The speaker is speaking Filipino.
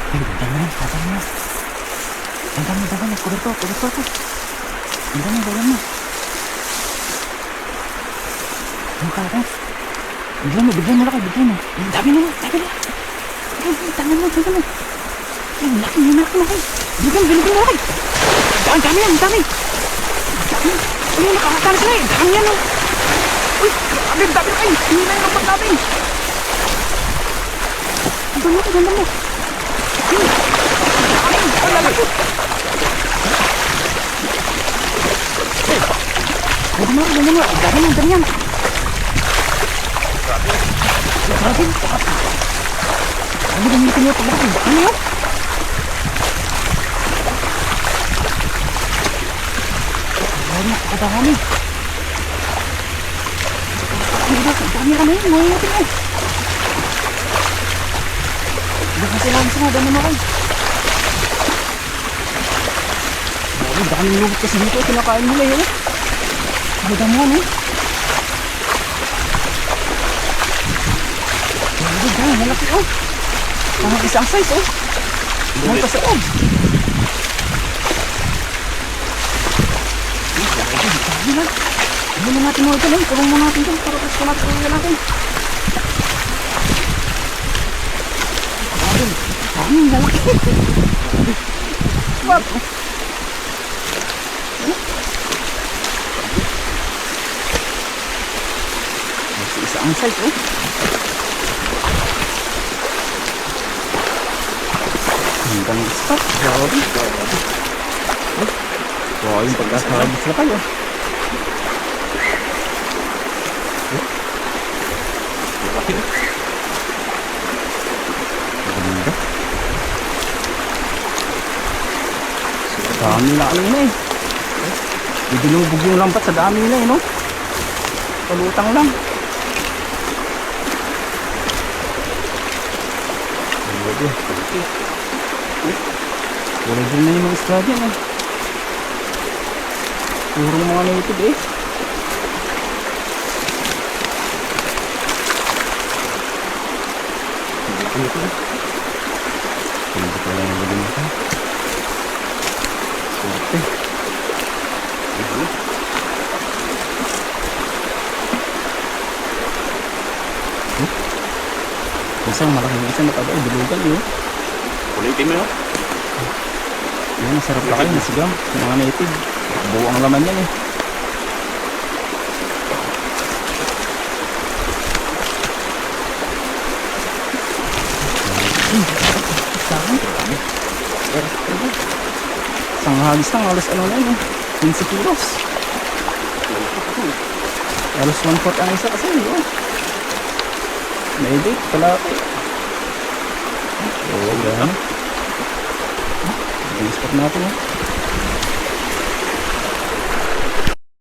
Ay, dandan mo. Dandan mo. Kuberto. Dandan mo. Ang kaya. Bigyan mo laki. Ang dami na. Dandan mo. Ang laki na kayo. Bigyan mo laki. Ang dami. Ay, nakakatalas na eh. Dami yan oh. Uy, dami na kayo. Hindi na yung kapag natin. Dandan mo. Ang lalaki. Dandan mo. Dami yan. Grabe. Ano gamitin mo paglaki? Ano yun? Grabe, nakakadami. Dami ka na yun. Ngayon natin eh. Hindi kasi lang sa mga dami mo kayo. Grabe, dami lugot kasi dito. Kinakain nila yun. Ang dami mo eh. Grabe, malaki oh. Parang isang size oh. May pa sa loob. Ano natin mo ito lang. Kulong mo natin ito. Para kasi natin. Grabe, lalaki. What? Isang size oh. Hanggang stop. Grabe. Wow, yung pagkasabos na kayo. Maganda. Dami na ano na eh. Bibinubog yung lampat sa dami na eh no. Palutang lang. Wala dyan na yung mga isla dyan eh. Purong mga native eh. Hindi ko lang yung lagyan ito. Ito. Isang malaking isang mataba eh. Bilugan yun. Kulitin mo yun. Yan, masarap na kayo. Nasigang. Mga native. Buo ang laman yan eh. Isang hagis lang. Alas ano na yun eh. 15 kilos. Alas 1/4 ang isa kasi yun. May date pala ako. Oo, yan. Ang spot natin eh.